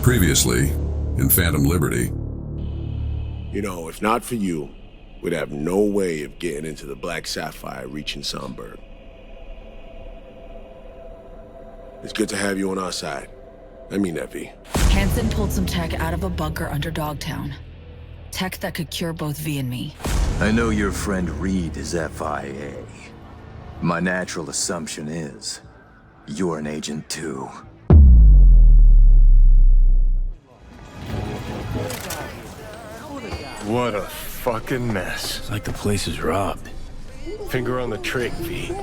Previously, in PhantomLiberty. You know, if not for you, we'd have no way of getting into the Black Sapphire reaching Songbird. It's good to have you on our side. I mean that, V. Hansen pulled some tech out of a bunker under Dogtown. Tech that could cure both V and me. I know your friend Reed is FIA. My natural assumption is, you're an agent too. What a fucking mess. It's like the place is robbed. Finger on the trick, V.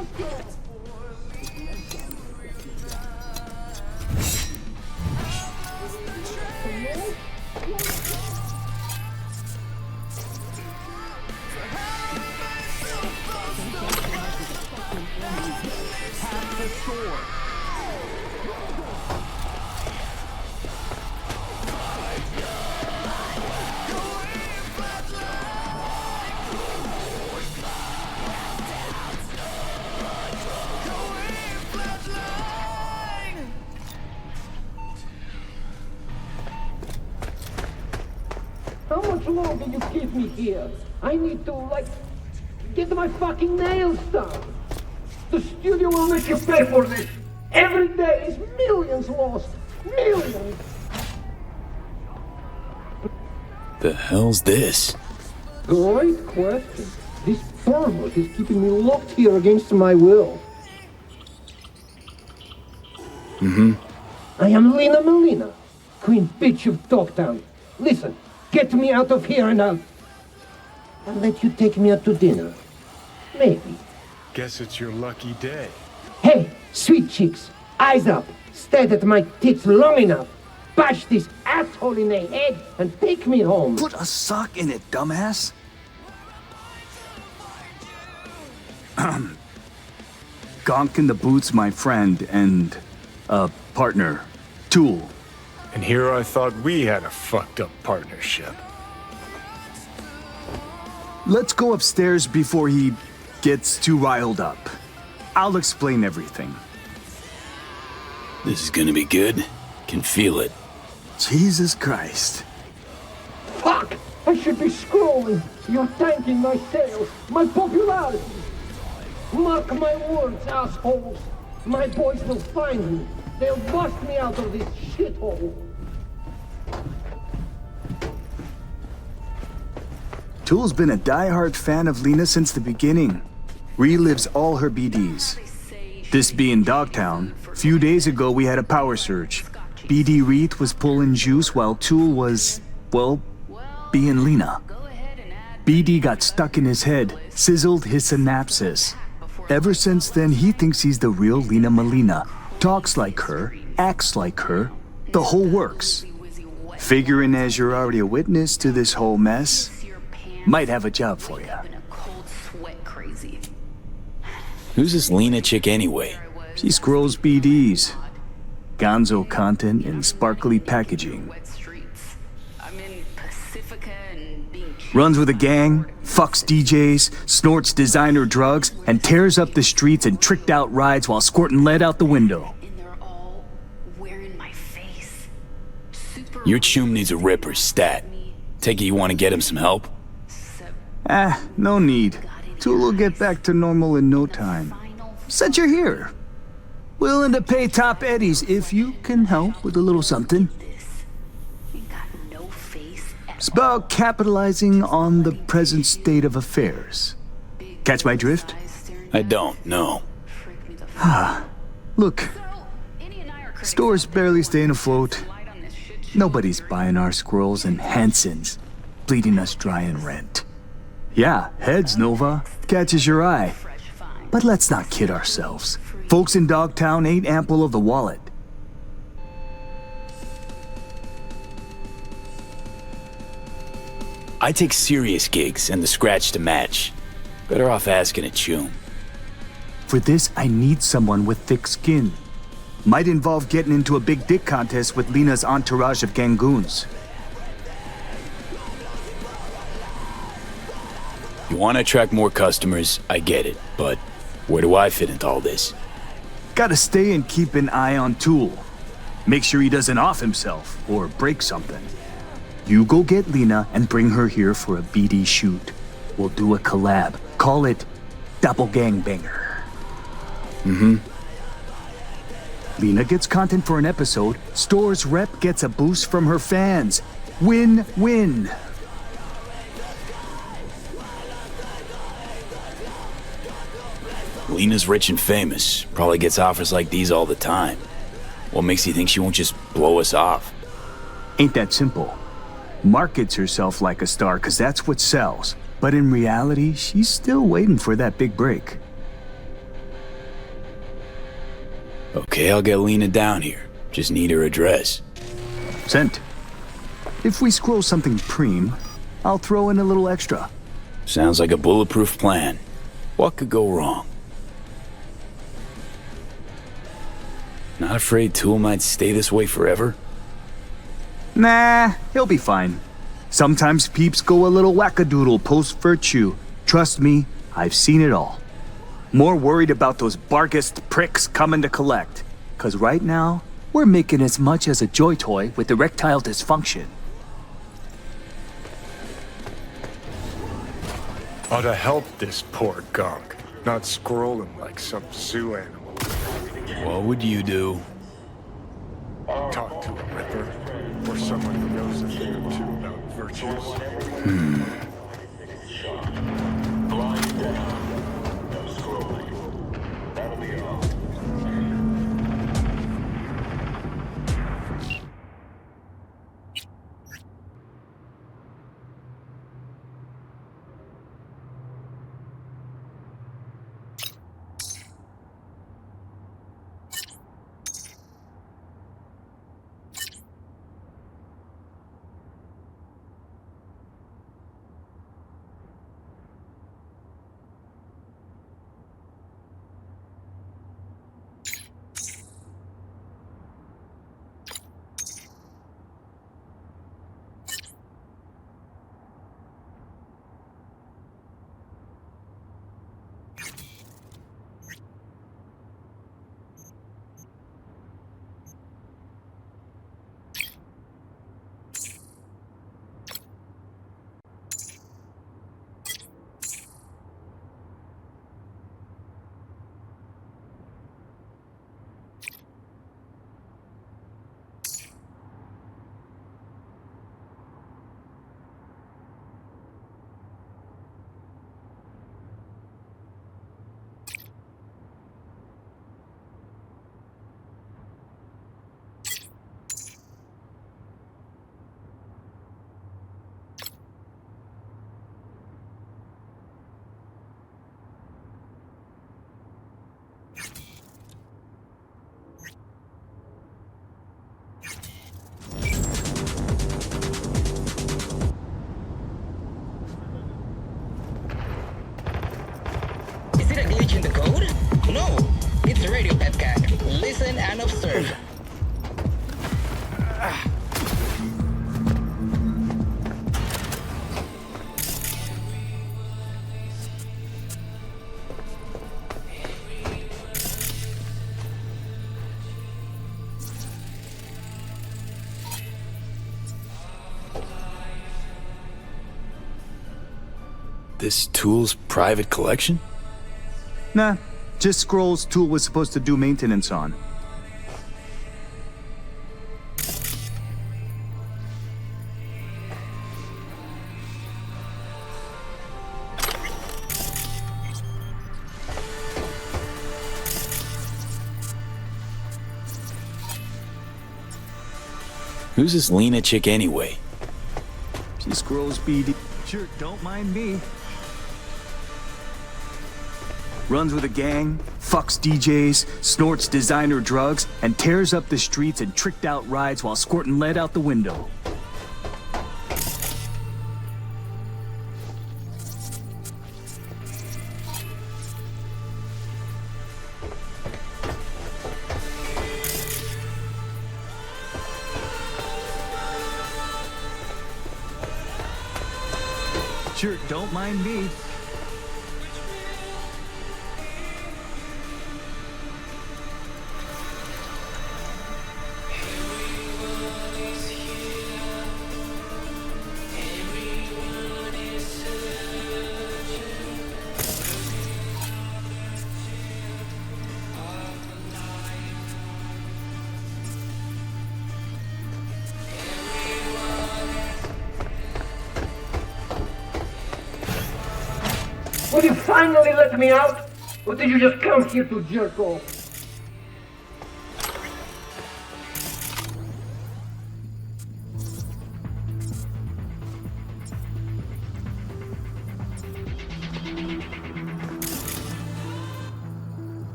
How much longer you keep me here? I need to, get my fucking nails done. The studio will make you pay for this. Every day is millions lost. Millions. The hell's this? Great question. This pervert is keeping me locked here against my will. I am Lena Melina, Queen Bitch of Dogtown. Listen. Get me out of here and I'll let you take me out to dinner. Maybe. Guess it's your lucky day. Hey, sweet chicks, eyes up. Stare at my tits long enough. Bash this asshole in the head and take me home. Put a sock in it, dumbass. Gonk in the Boots, my friend, and partner, Tool. And here I thought we had a fucked up partnership. Let's go upstairs before he gets too riled up. I'll explain everything. This is gonna be good. Can feel it. Jesus Christ. Fuck! I should be scrolling. You're tanking my sales, my popularity. Mark my words, assholes. My boys will find me. They'll bust me out of this shithole. Tool's been a die-hard fan of Lena since the beginning. Relives all her BDs. This being Dogtown, a few days ago we had a power surge. BD Reed was pulling juice while Tool was, well, being Lena. BD got stuck in his head, sizzled his synapses. Ever since then, he thinks he's the real Lena Melina. Talks like her, acts like her, the whole works. Figuring as you're already a witness to this whole mess, might have a job for you. Who's this Lena chick anyway? She scrolls BDs. Gonzo content in sparkly packaging. Runs with a gang, fucks DJs, snorts designer drugs, and tears up the streets in tricked out rides while squirting lead out the window. Your chum needs a ripper stat. Take it you want to get him some help? No need. Tool will get back to normal in no time. Since you're here. Willing to pay top eddies if you can help with a little something. It's about capitalizing on the present state of affairs. Catch my drift? I don't, no. Look, store's barely staying afloat. Nobody's buying our squirrels and Hansens, bleeding us dry in rent. Yeah, heads, Nova, catches your eye. But let's not kid ourselves. Folks in Dogtown ain't ample of the wallet. I take serious gigs and the scratch to match. Better off asking a chum. For this, I need someone with thick skin. Might involve getting into a big dick contest with Lena's entourage of gangoons. You want to attract more customers, I get it, but where do I fit into all this? Gotta stay and keep an eye on Tool. Make sure he doesn't off himself or break something. You go get Lena and bring her here for a BD shoot. We'll do a collab. Call it Doppelgangbanger. Lena gets content for an episode. Store's rep gets a boost from her fans. Win-win. Lena's rich and famous. Probably gets offers like these all the time. What makes you think she won't just blow us off? Ain't that simple. Markets herself like a star because that's what sells. But in reality, she's still waiting for that big break. Okay, I'll get Lena down here. Just need her address. Sent. If we scroll something preem, I'll throw in a little extra. Sounds like a bulletproof plan. What could go wrong? Not afraid Tool might stay this way forever? Nah, he'll be fine. Sometimes peeps go a little wackadoodle post-virtue. Trust me, I've seen it all. More worried about those barkist pricks coming to collect. 'Cause right now, we're making as much as a joy toy with erectile dysfunction. Ought to help this poor gunk, not scroll him like some zoo animal. What would you do? Talk to a ripper, or someone who knows a thing or two about virtues. Is it a glitch in the code? No, it's a radio pet cat. Listen and observe. This Tool's private collection? Nah, just scrolls Tool was supposed to do maintenance on. Who's this Lena chick anyway? She scrolls BD. Sure, don't mind me. Runs with a gang, fucks DJs, snorts designer drugs, and tears up the streets in tricked out rides while squirting lead out the window. Sure, don't mind me. Will you finally let me out? Or did you just come here to jerk off?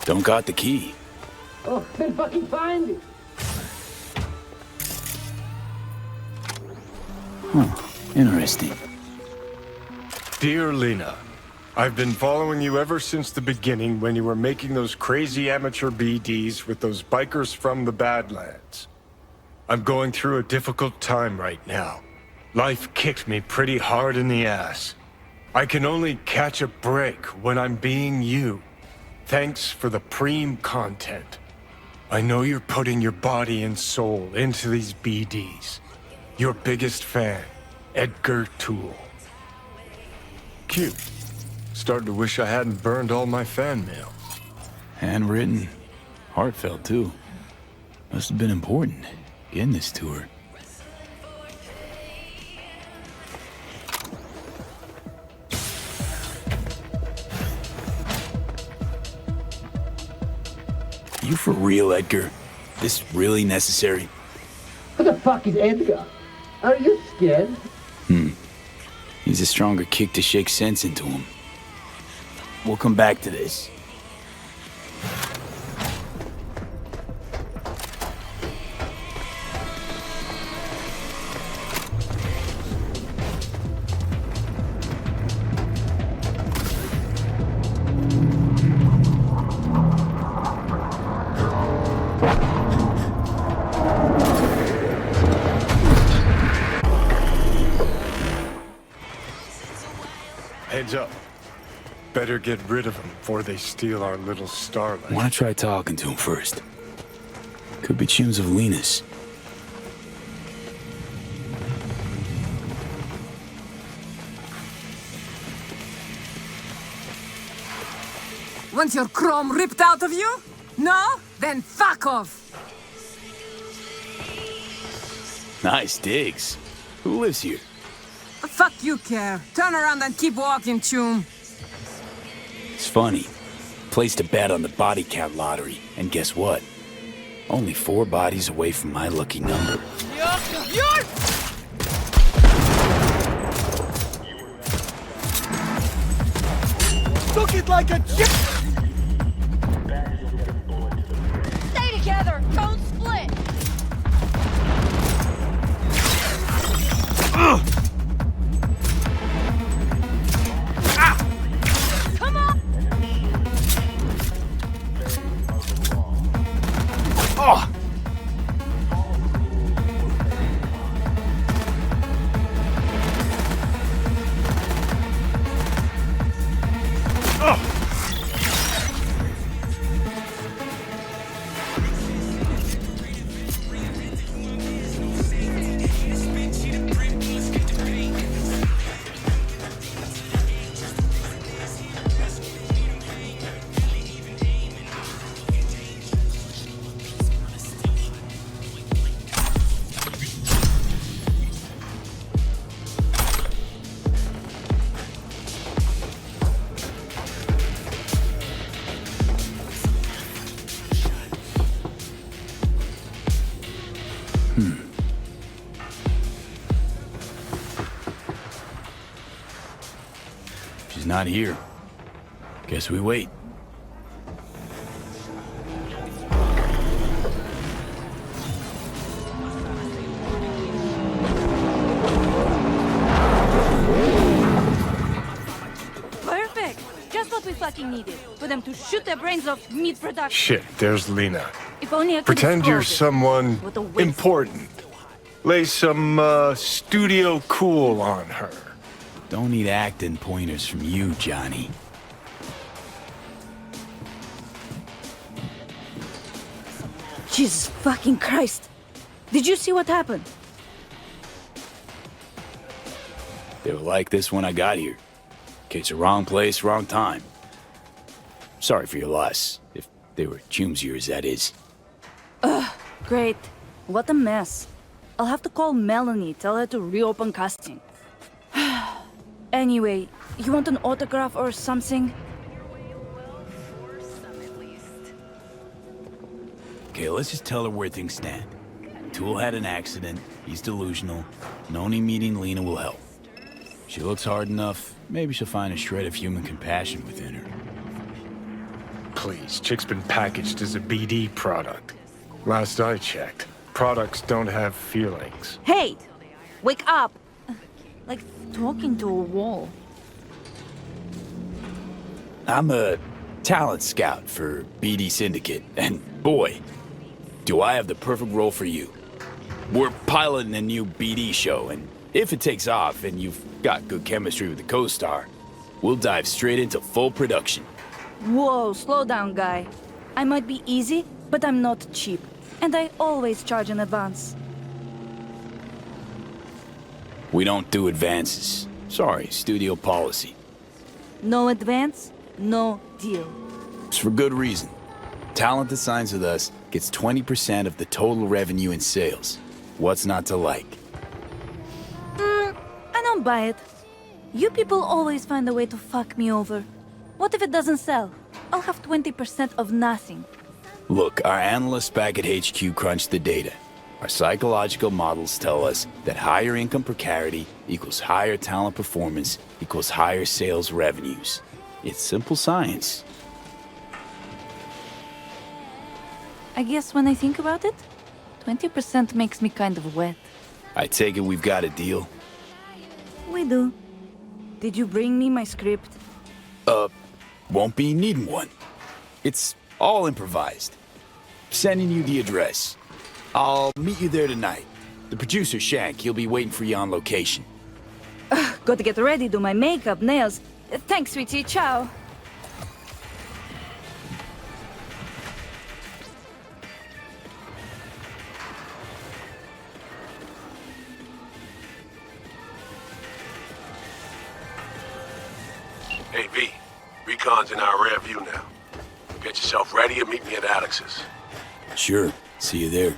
Don't got the key. Oh, then fucking find it. Interesting. Dear Lena, I've been following you ever since the beginning when you were making those crazy amateur BDs with those bikers from the Badlands. I'm going through a difficult time right now. Life kicked me pretty hard in the ass. I can only catch a break when I'm being you. Thanks for the preem content. I know you're putting your body and soul into these BDs. Your biggest fan, Edgar Toole. Cute. Starting to wish I hadn't burned all my fan mail. Handwritten. Heartfelt, too. Must have been important, getting this to her. You for real, Edgar? This really necessary? Who the fuck is Edgar? Are you scared? Needs a stronger kick to shake sense into him. We'll come back to this. Heads up. Better get rid of them before they steal our little starlight. I want to try talking to him first. Could be tunes of Lena's. Want your chrome ripped out of you? No? Then fuck off! Nice digs. Who lives here? Fuck you, care. Turn around and keep walking, chum. It's funny. Placed a bet on the body count lottery, and guess what? Only 4 bodies away from my lucky number. Took it like a chip! Stay together! Don't split! Come on! Oh! She's not here. Guess we wait. Perfect! Just what we fucking needed. For them to shoot their brains off mid-production. Shit, there's Lena. If only I could Pretend you're have called it. someone What a waste. important. Lay some, studio cool on her. Don't need acting pointers from you, Johnny. Jesus fucking Christ! Did you see what happened? They were like this when I got here. Case of wrong place, wrong time. Sorry for your loss, if they were Chum's years, that is. Great. What a mess. I'll have to call Melanie, tell her to reopen casting. Anyway, you want an autograph or something? Okay, let's just tell her where things stand. Tool had an accident, he's delusional. Noni meeting Lena will help. She looks hard enough, maybe she'll find a shred of human compassion within her. Please, Chick's been packaged as a BD product. Last I checked, products don't have feelings. Hey! Wake up! Like talking to a wall. I'm a talent scout for BD Syndicate, and boy, do I have the perfect role for you. We're piloting a new BD show, and if it takes off and you've got good chemistry with the co-star, we'll dive straight into full production. Whoa, slow down, guy. I might be easy, but I'm not cheap. And I always charge in advance. We don't do advances. Sorry, studio policy. No advance, no deal. It's for good reason. Talent that signs with us gets 20% of the total revenue in sales. What's not to like? I don't buy it. You people always find a way to fuck me over. What if it doesn't sell? I'll have 20% of nothing. Look, our analysts back at HQ crunch the data. Our psychological models tell us that higher income precarity equals higher talent performance equals higher sales revenues. It's simple science. I guess when I think about it, 20% makes me kind of wet. I take it we've got a deal? We do. Did you bring me my script? Won't be needing one. It's all improvised. Sending you the address. I'll meet you there tonight. The producer, Shank, he'll be waiting for you on location. Got to get ready, do my makeup, nails. Thanks, sweetie. Ciao. Hey, V. Recon's in our rear view now. Get yourself ready and meet me at Alex's. Sure. See you there.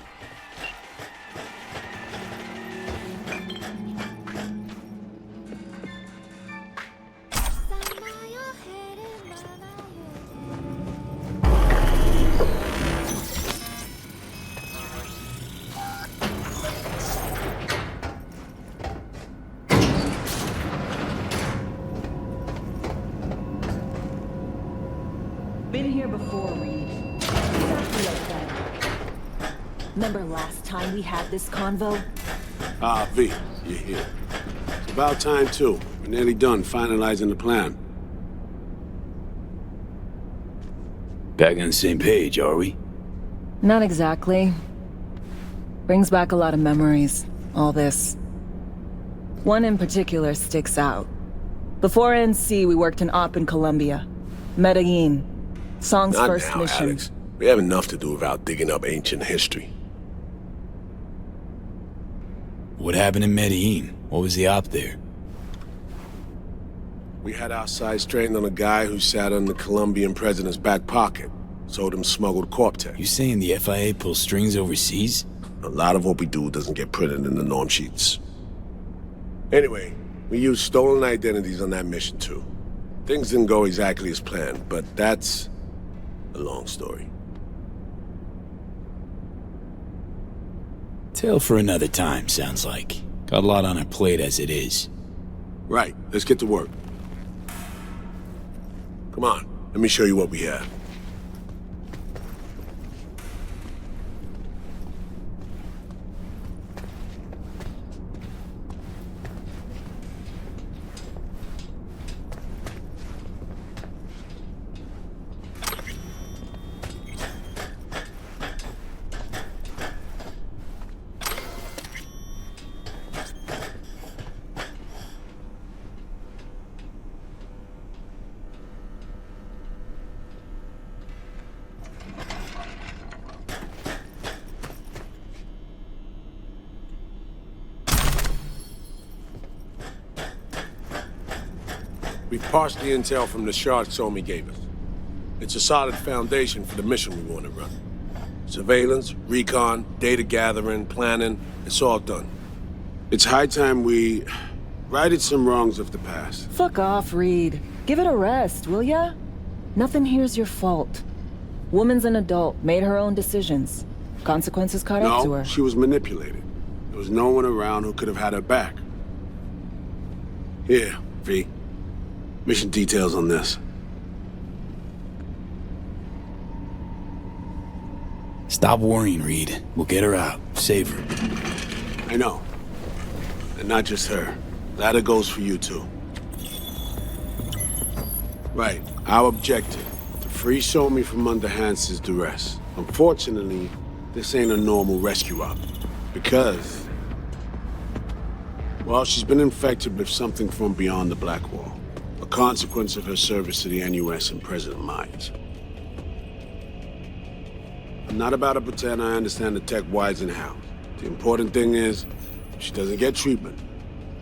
Been here before, Reed. Exactly like that. Remember last time we had this convo? Ah, V, you're here. It's about time, too. We're nearly done finalizing the plan. Back on the same page, are we? Not exactly. Brings back a lot of memories, all this. One in particular sticks out. Before NC, we worked an op in Colombia. Medellin. Song's Not first now, mission. Alex. We have enough to do without digging up ancient history. What happened in Medellin? What was the op there? We had our sights straightened on a guy who sat in the Colombian president's back pocket. Sold him smuggled Corp-Tech. You saying the FIA pulls strings overseas? A lot of what we do doesn't get printed in the norm sheets. Anyway, we used stolen identities on that mission too. Things didn't go exactly as planned, but that's a long story. Tale for another time, sounds like. Got a lot on our plate as it is. Right, let's get to work. Come on, let me show you what we have. We parsed the intel from the shard Somi gave us. It's a solid foundation for the mission we want to run. Surveillance, recon, data gathering, planning, it's all done. It's high time we righted some wrongs of the past. Fuck off, Reed. Give it a rest, will ya? Nothing here's your fault. Woman's an adult, made her own decisions. Consequences caught up to her. No, she was manipulated. There was no one around who could have had her back. Here, V. Mission details on this. Stop worrying, Reed. We'll get her out. Save her. I know. And not just her. That goes for you too. Right. Our objective. To free Somi from under Hansen's duress. Unfortunately, this ain't a normal rescue op. Because... well, she's been infected with something from beyond the Black Wall. A consequence of her service to the NUS and President Myers. I'm not about to pretend I understand the tech whys and how. The important thing is, if she doesn't get treatment,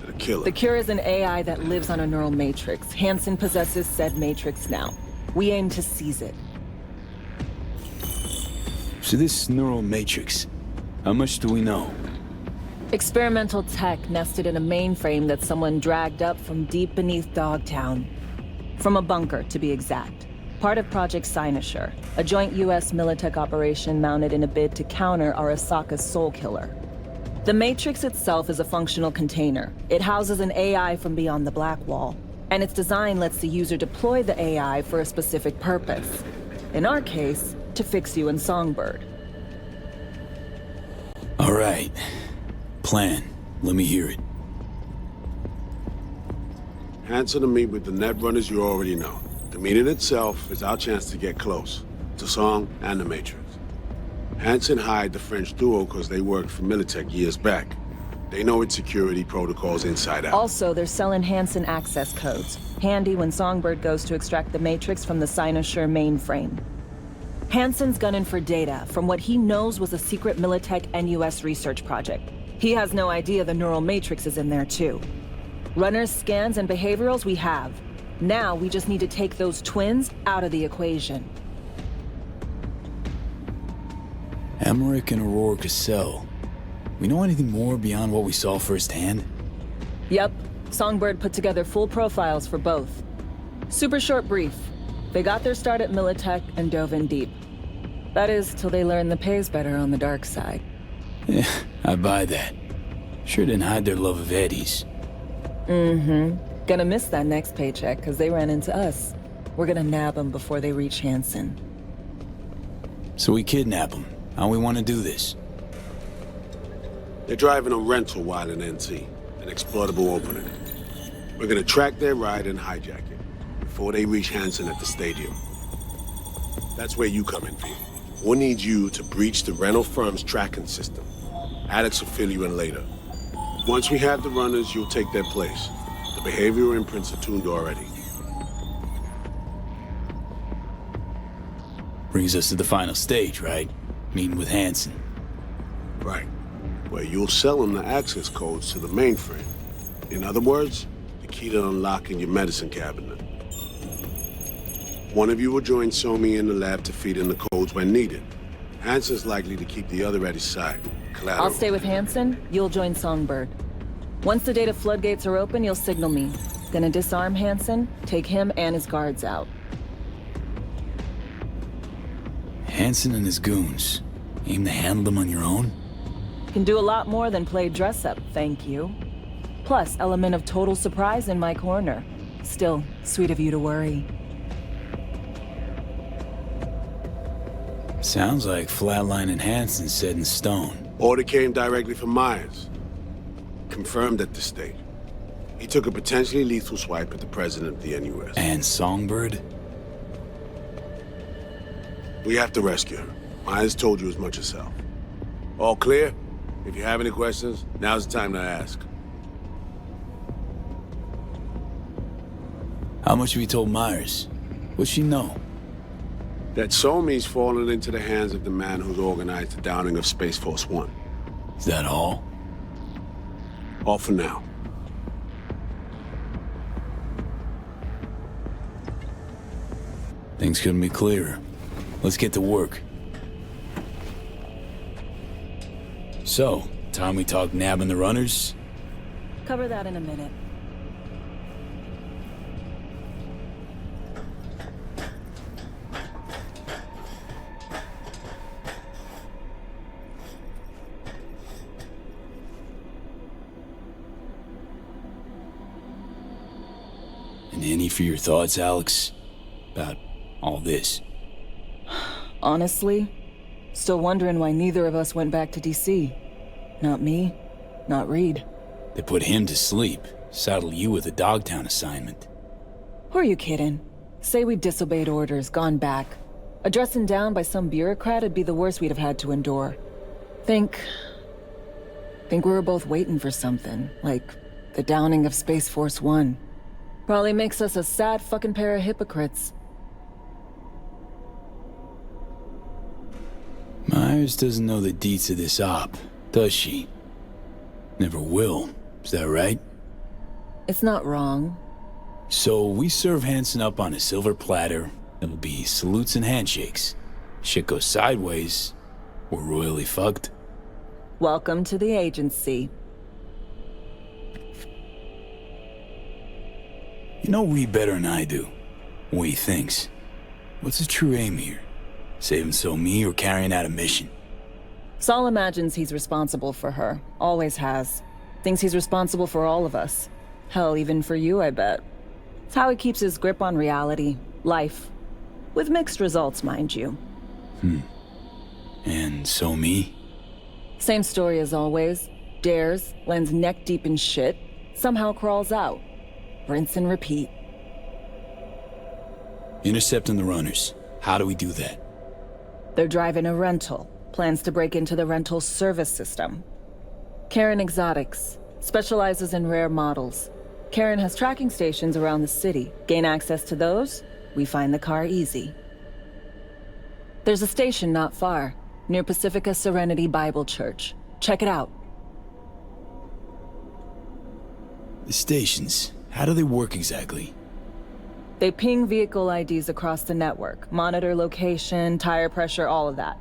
it'll kill her. The cure is an AI that lives on a neural matrix. Hansen possesses said matrix now. We aim to seize it. So this neural matrix, how much do we know? Experimental tech nested in a mainframe that someone dragged up from deep beneath Dogtown. From a bunker, to be exact. Part of Project Cynosure, a joint US Militech operation mounted in a bid to counter Arasaka's Soul Killer. The Matrix itself is a functional container. It houses an AI from beyond the Black Wall, and its design lets the user deploy the AI for a specific purpose. In our case, to fix you in Songbird. All right. Plan. Let me hear it. Hansen to meet with the netrunners you already know. The meeting itself is our chance to get close to Song and the Matrix. Hansen hired the French duo because they worked for Militech years back. They know its security protocols inside out. Also, they're selling Hansen access codes. Handy when Songbird goes to extract the Matrix from the Cynosure mainframe. Hansen's gunning for data from what he knows was a secret Militech NUS research project. He has no idea the neural matrix is in there too. Runners, scans, and behaviorals we have. Now we just need to take those twins out of the equation. Emmerich and Aurora Cassell. We know anything more beyond what we saw firsthand? Yep. Songbird put together full profiles for both. Super short brief. They got their start at Militech and dove in deep. That is, till they learned the pay's better on the dark side. Yeah, I buy that. Sure didn't hide their love of Eddie's. Gonna miss that next paycheck, because they ran into us. We're gonna nab them before they reach Hansen. So we kidnap them. How we want to do this? They're driving a rental while in NC, an exploitable opening. We're gonna track their ride and hijack it before they reach Hansen at the stadium. That's where you come in, V. We'll need you to breach the rental firm's tracking system. Alex will fill you in later. Once we have the runners, you'll take their place. The behavioral imprints are tuned already. Brings us to the final stage, right? Meeting with Hansen. Right. Where you'll sell him the access codes to the mainframe. In other words, the key to unlocking your medicine cabinet. One of you will join Somi in the lab to feed in the codes when needed. Hansen's likely to keep the other at his side. Collateral. I'll stay with Hansen, you'll join Songbird. Once the data floodgates are open, you'll signal me. Gonna disarm Hansen, take him and his guards out. Hansen and his goons. Aim to handle them on your own? Can do a lot more than play dress-up, thank you. Plus, element of total surprise in my corner. Still, sweet of you to worry. Sounds like flatlining Hansen's set in stone. Order came directly from Myers. Confirmed at this stage. He took a potentially lethal swipe at the president of the NUS. And Songbird? We have to rescue her. Myers told you as much herself. All clear? If you have any questions, now's the time to ask. How much have you told Myers? What's she know? That Somi's fallen into the hands of the man who's organized the downing of Space Force One. Is that all? All for now. Things couldn't be clearer. Let's get to work. So, time we talk nabbing the runners? Cover that in a minute. And any for your thoughts, Alex? About all this? Honestly, still wondering why neither of us went back to DC. Not me, not Reed. They put him to sleep, saddle you with a Dogtown assignment. Who are you kidding? Say we disobeyed orders, gone back. A dressing down by some bureaucrat would be the worst we'd have had to endure. Think we were both waiting for something, like the downing of Space Force One. Probably makes us a sad fucking pair of hypocrites. Myers doesn't know the deets of this op, does she? Never will, is that right? It's not wrong. So we serve Hansen up on a silver platter. It'll be salutes and handshakes. Shit goes sideways, we're royally fucked. Welcome to the agency. You know Reed better than I do. What he thinks. What's his true aim here? Saving so me or carrying out a mission? Saul imagines he's responsible for her. Always has. Thinks he's responsible for all of us. Hell, even for you, I bet. It's how he keeps his grip on reality. Life. With mixed results, mind you. And so me? Same story as always. Dares, lands neck deep in shit, somehow crawls out. Rinse and repeat. Intercepting the runners. How do we do that? They're driving a rental. Plans to break into the rental service system. Karen Exotics. Specializes in rare models. Karen has tracking stations around the city. Gain access to those, we find the car easy. There's a station not far, near Pacifica Serenity Bible Church. Check it out. The stations, how do they work exactly? They ping vehicle IDs across the network, monitor location, tire pressure, all of that.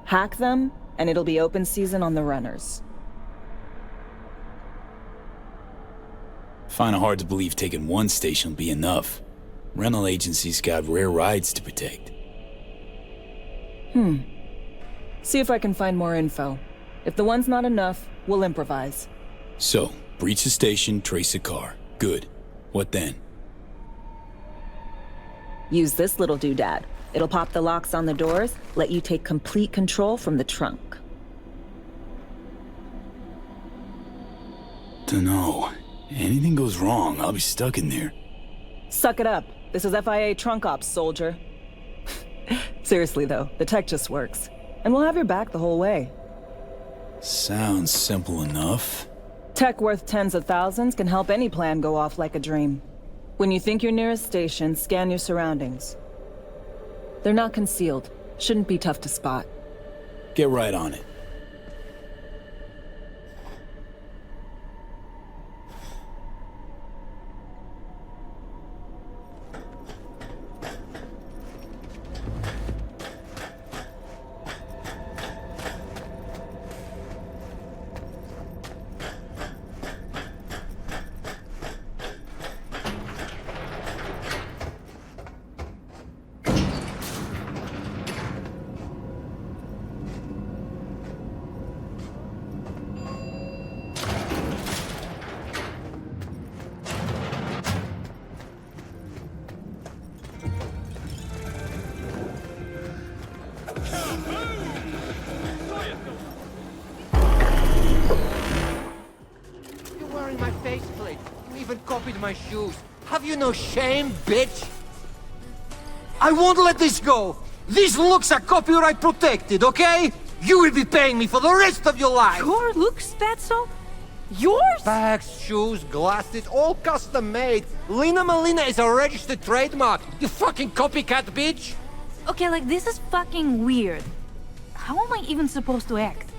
Hack them, and it'll be open season on the runners. Find it hard to believe taking one station will be enough. Rental agencies got rare rides to protect. See if I can find more info. If the one's not enough, we'll improvise. So, breach the station, trace the car. Good. What then? Use this little doodad. It'll pop the locks on the doors, let you take complete control from the trunk. Dunno. Anything goes wrong, I'll be stuck in there. Suck it up. This is FIA trunk ops, soldier. Seriously though, the tech just works. And we'll have your back the whole way. Sounds simple enough. Tech worth tens of thousands can help any plan go off like a dream. When you think your nearest station, scan your surroundings. They're not concealed. Shouldn't be tough to spot. Get right on it. You're wearing my faceplate. You even copied my shoes. Have you no shame, bitch? I won't let this go. These looks are copyright protected, okay? You will be paying me for the rest of your life. Your looks, Fatso? Yours? Bags, shoes, glasses, all custom made. Lina Malina is a registered trademark. You fucking copycat bitch. Okay, like, this is fucking weird. How am I even supposed to act?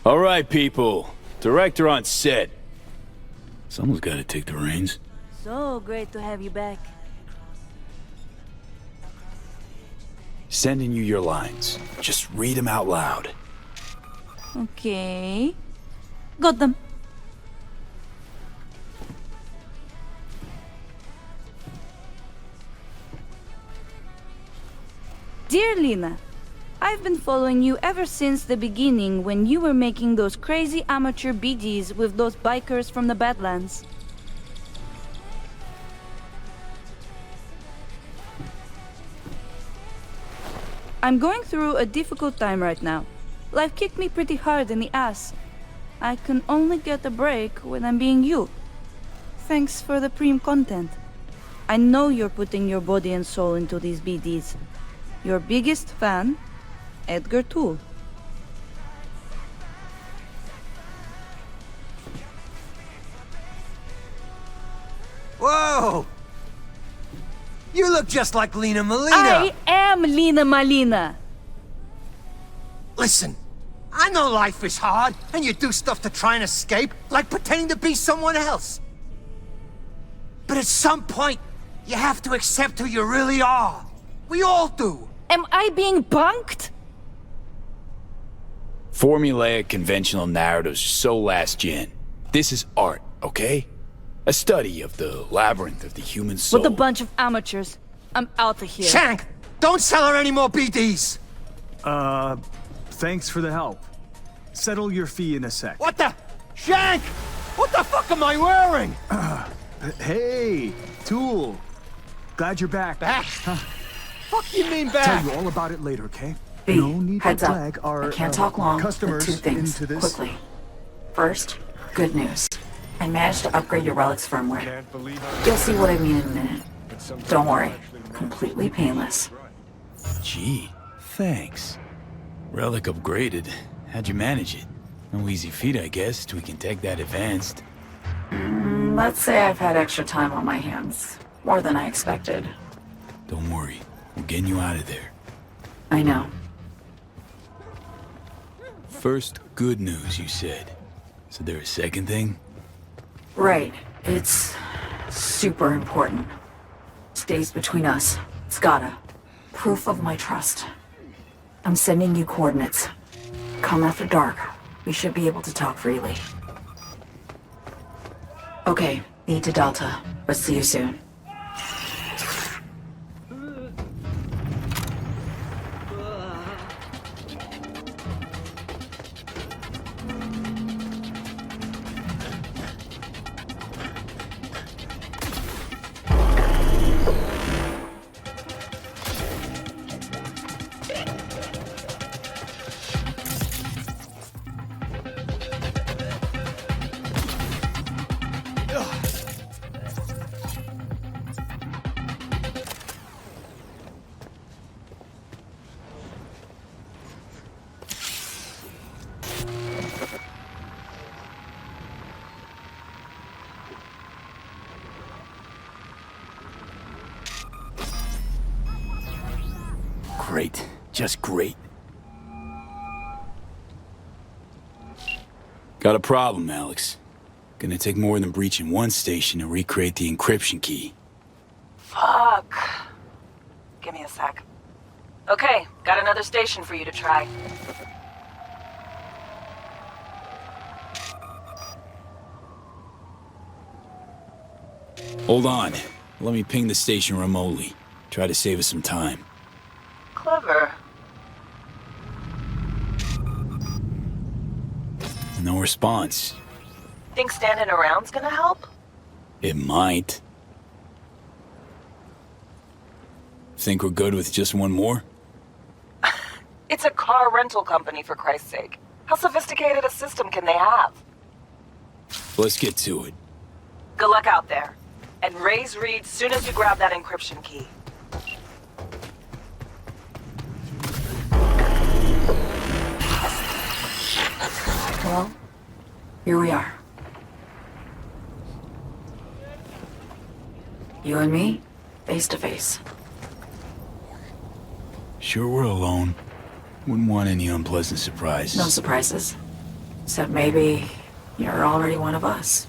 All right, people. Director on set. Someone's got to take the reins. So great to have you back. Sending you your lines. Just read them out loud. Okay. Got them. Dear Lena, I've been following you ever since the beginning when you were making those crazy amateur BDs with those bikers from the Badlands. I'm going through a difficult time right now. Life kicked me pretty hard in the ass. I can only get a break when I'm being you. Thanks for the Preem content. I know you're putting your body and soul into these BDs. Your biggest fan, Edgar Toole. Whoa! You look just like Lena Molina! I am Lena Malina! Listen, I know life is hard, and you do stuff to try and escape, like pretending to be someone else. But at some point, you have to accept who you really are. We all do. Am I being bunked? Formulaic conventional narratives are so last gen. This is art, okay? A study of the labyrinth of the human soul. With a bunch of amateurs. I'm out of here. Shank! Don't sell her any more BDs! Thanks for the help. Settle your fee in a sec. What the? Shank! What the fuck am I wearing? Hey, Tool. Glad you're back. Back? Huh. Fuck you mean back? Tell you all about it later, okay? B, No need heads to up. drag our I can't talk long, but customers two things, into this. quickly. First, good news. I managed to upgrade your Relic's firmware. You'll see what I mean in a minute. Don't worry. Completely painless. Gee, thanks. Relic upgraded. How'd you manage it? No easy feat, I guess, till we can take that advanced. Let's say I've had extra time on my hands. More than I expected. Don't worry. We're getting you out of there. I know. First, good news, you said. So there a second thing? Right. It's super important. Stays between us. It's gotta. Proof of my trust. I'm sending you coordinates. Come after dark. We should be able to talk freely. Okay, need to Delta, but see you soon. Great. Just great. Got a problem, Alex. Gonna take more than breaching one station to recreate the encryption key. Fuck. Give me a sec. Okay, got another station for you to try. Hold on. Let me ping the station remotely. Try to save us some time. Clever. No response. Think standing around's gonna help? It might. Think we're good with just one more? It's a car rental company, for Christ's sake. How sophisticated a system can they have? Let's get to it. Good luck out there. And raise Reed soon as you grab that encryption key. Well, here we are. You and me, face to face. Sure we're alone. Wouldn't want any unpleasant surprises. No surprises. Except maybe you're already one of us.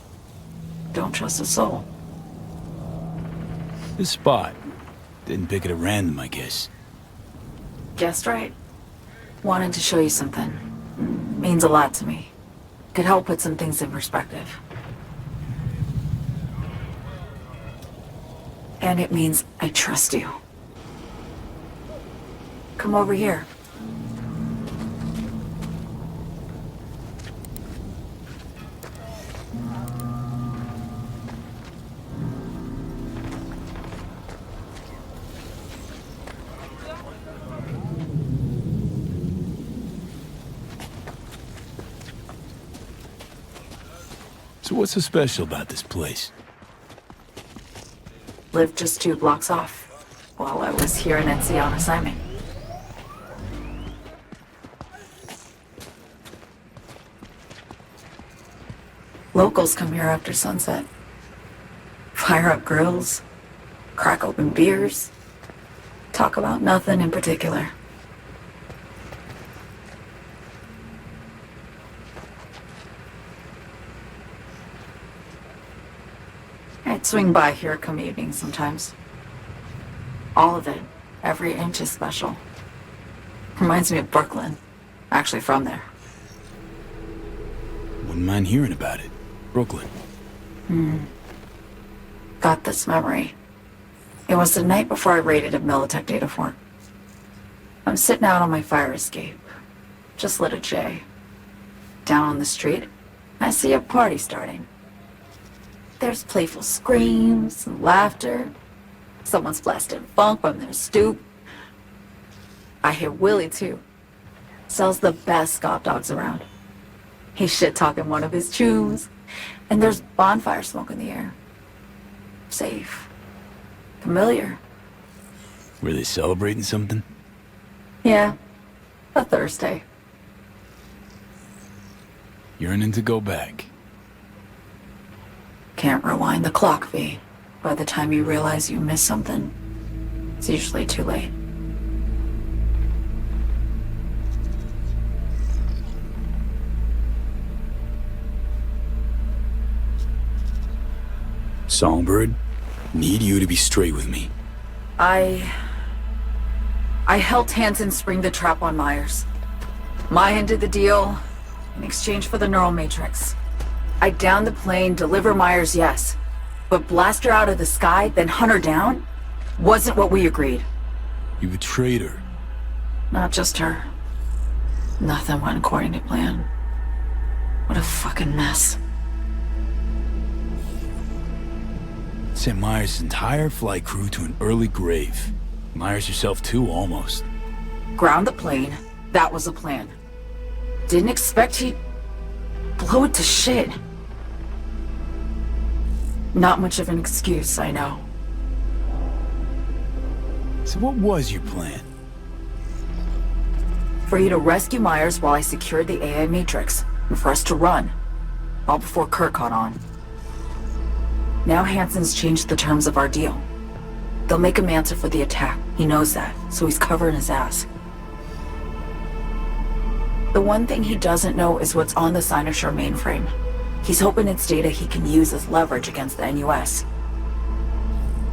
Don't trust a soul. This spot. Didn't pick it at random, I guess. Guessed right. Wanted to show you something. Means a lot to me. Could help put some things in perspective. And it means I trust you. Come over here. So what's so special about this place? Lived just 2 blocks off, while I was here in NC on assignment. Locals come here after sunset. Fire up grills, crack open beers, talk about nothing in particular. I'd swing by here come evening sometimes. All of it, every inch is special. Reminds me of Brooklyn. Actually from there. Wouldn't mind hearing about it. Brooklyn. Got this memory. It was the night before I raided a Militech data fort. I'm sitting out on my fire escape. Just lit a J. Down on the street, I see a party starting. There's playful screams and laughter. Someone's blasting funk from their stoop. I hear Willie, too. Sells the best Scott dogs around. He's shit-talking one of his chews. And there's bonfire smoke in the air. Safe. Familiar. Were they celebrating something? Yeah. A Thursday. Yearning to go back. Can't rewind the clock, V. By the time you realize you missed something, it's usually too late. Songbird, need you to be straight with me. I helped Hansen spring the trap on Myers. Maya did the deal in exchange for the neural matrix. I downed the plane, deliver Myers, yes. But blast her out of the sky, then hunt her down? Wasn't what we agreed. You betrayed her. Not just her. Nothing went according to plan. What a fucking mess. Sent Myers' entire flight crew to an early grave. Myers herself too, almost. Ground the plane. That was the plan. Didn't expect he'd blow it to shit. Not much of an excuse, I know. So what was your plan? For you to rescue Myers while I secured the AI Matrix, and for us to run. All before Kirk caught on. Now Hansen's changed the terms of our deal. They'll make him answer for the attack. He knows that, so he's covering his ass. The one thing he doesn't know is what's on the Cynosure mainframe. He's hoping it's data he can use as leverage against the NUS.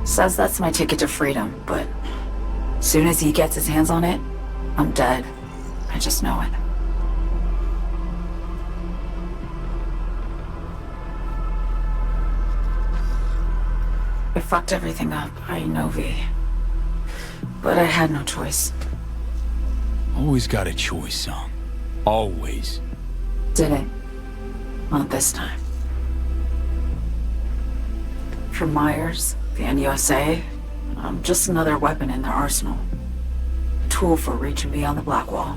Says that's my ticket to freedom, but soon as he gets his hands on it, I'm dead. I just know it. I fucked everything up, I know, V. But I had no choice. Always got a choice, Song. Always. Didn't. Not this time. For Myers, the NUSA, I'm just another weapon in their arsenal. A tool for reaching beyond the black wall.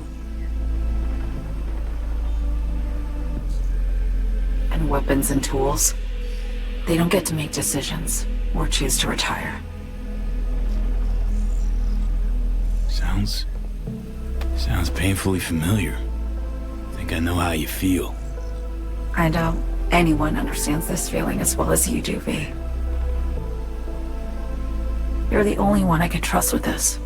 And weapons and tools, they don't get to make decisions or choose to retire. Sounds painfully familiar. Think I know how you feel. I doubt anyone understands this feeling as well as you do, V. You're the only one I can trust with this.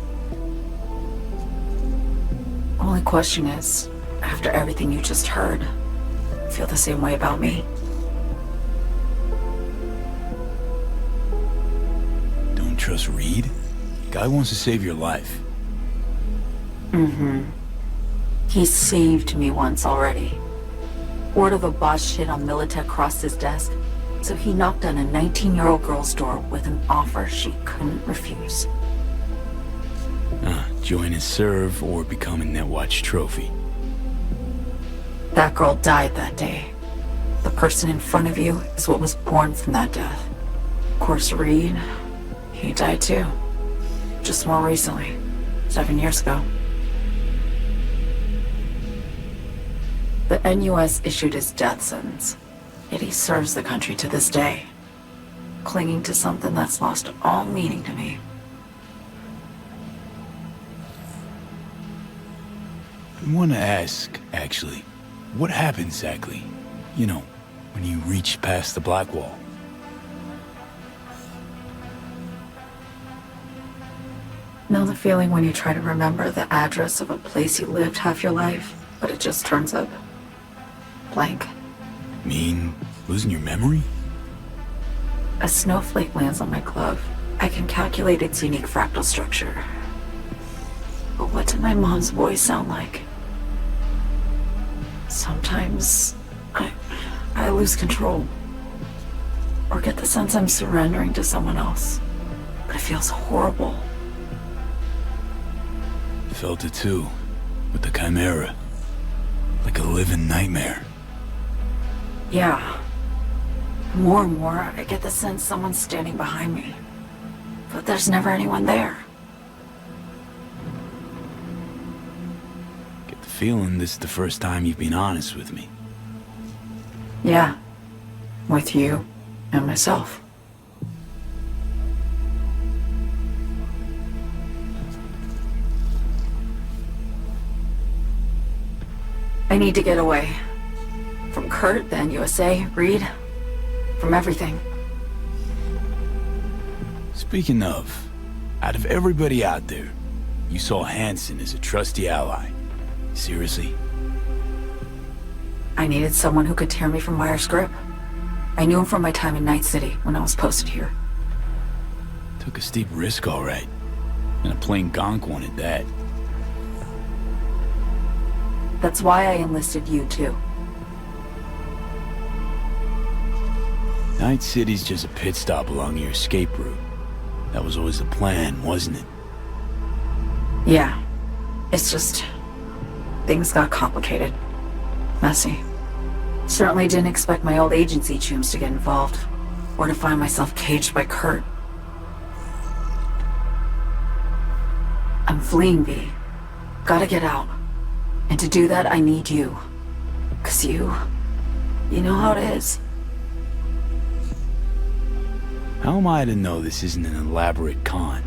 Only question is, after everything you just heard, feel the same way about me? Don't trust Reed? Guy wants to save your life. He saved me once already. Word of a botched hit on Militech crossed his desk, so he knocked on a 19-year-old girl's door with an offer she couldn't refuse. Join and serve or become a Netwatch trophy. That girl died that day. The person in front of you is what was born from that death. Of course, Reed, he died too. Just more recently, 7 years ago. The NUS issued his death sentence, yet he serves the country to this day, clinging to something that's lost all meaning to me. I want to ask, actually, what happened exactly? You know, when you reached past the black wall. Know the feeling when you try to remember the address of a place you lived half your life, but it just turns up blank? Mean losing your memory? A snowflake lands on my glove. I can calculate its unique fractal structure. But what did my mom's voice sound like? Sometimes I lose control. Or get the sense I'm surrendering to someone else. But it feels horrible. Felt it too, with the Chimera. Like a living nightmare. Yeah. More and more, I get the sense someone's standing behind me. But there's never anyone there. Get the feeling this is the first time you've been honest with me. Yeah. With you and myself. I need to get away. From Kurt, then USA, Reed. From everything. Speaking of, out of everybody out there, you saw Hansen as a trusty ally. Seriously? I needed someone who could tear me from Myers' grip. I knew him from my time in Night City when I was posted here. Took a steep risk, all right. And a plain gonk one at that. That's why I enlisted you, too. Night City's just a pit stop along your escape route. That was always the plan, wasn't it? Yeah. It's just... things got complicated. Messy. Certainly didn't expect my old agency chooms to get involved. Or to find myself caged by Kurt. I'm fleeing, V. Gotta get out. And to do that, I need you. 'Cause you know how it is. How am I to know this isn't an elaborate con?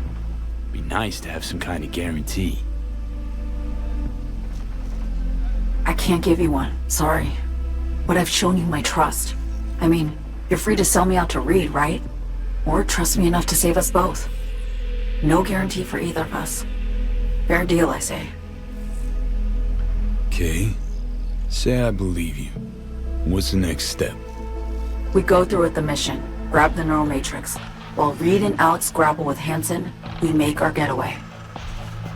Be nice to have some kind of guarantee. I can't give you one, sorry. But I've shown you my trust. I mean, you're free to sell me out to Reed, right? Or trust me enough to save us both. No guarantee for either of us. Fair deal, I say. Okay. Say I believe you. What's the next step? We go through with the mission, grab the neural matrix. While Reed and Alex grapple with Hansen, we make our getaway.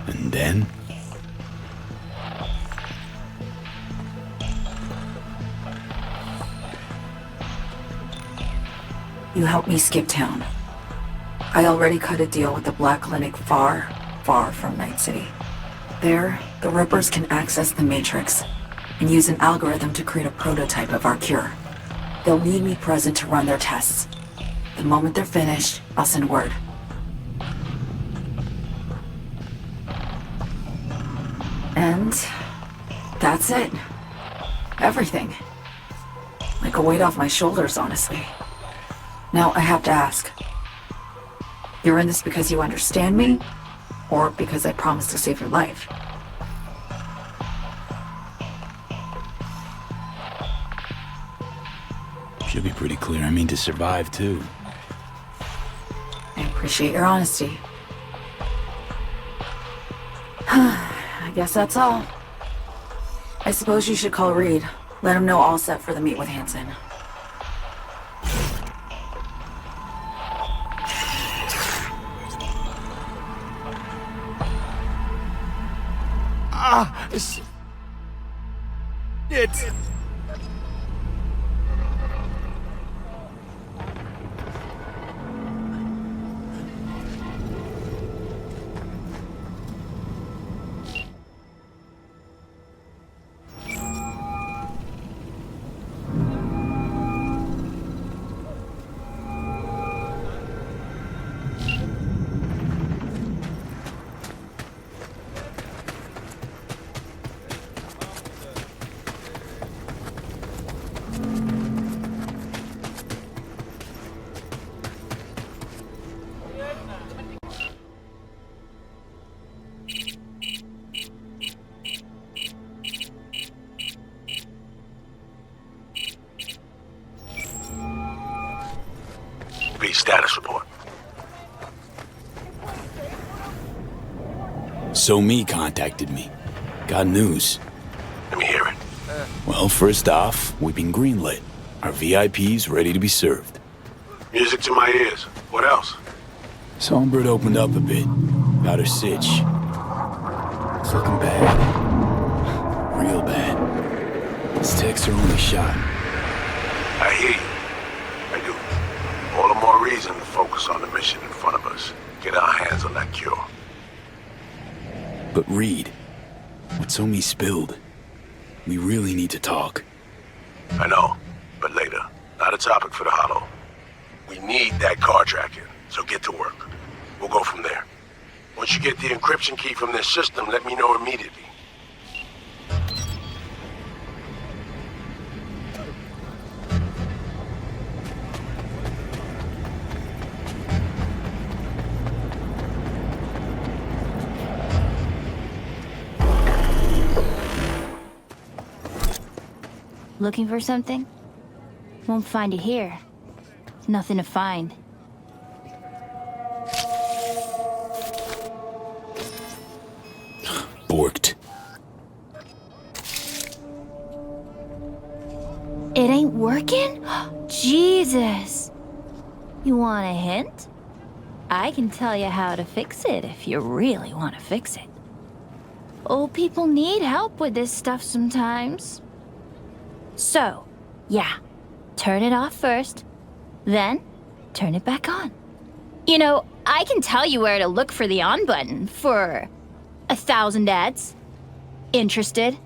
And then? You help me skip town. I already cut a deal with the Black Clinic far, far from Night City. There, the Rippers can access the Matrix and use an algorithm to create a prototype of our cure. They'll need me present to run their tests. The moment they're finished, I'll send word. And that's it. Everything. Like a weight off my shoulders, honestly. Now, I have to ask. You're in this because you understand me? Or because I promised to save your life? Should be pretty clear. I mean to survive, too. I appreciate your honesty. I guess that's all. I suppose you should call Reed. Let him know all set for the meet with Hansen. It's... B, status report. So Me contacted me. Got news. Let me hear it. Well, first off, we've been greenlit. Our VIP's ready to be served. Music to my ears. What else? Songbird opened up a bit. Got her sitch. It's looking bad. Real bad. His techs are only shot. I hear you. I do. All the more reason to focus on the mission in front of us. Get our hands on that cure. But Reed, what So Me spilled, we really need to talk. I know, but later. Not a topic for the Hollow. We need that car tracking, so get to work. We'll go from there. Once you get the encryption key from their system, let me know immediately. Looking for something? Won't find it here. Nothing to find. Borked. It ain't working? Jesus! You want a hint? I can tell you how to fix it if you really want to fix it. Old people need help with this stuff sometimes. So, yeah, turn it off first, then turn it back on. You know, I can tell you where to look for the on button for 1,000 ads. Interested?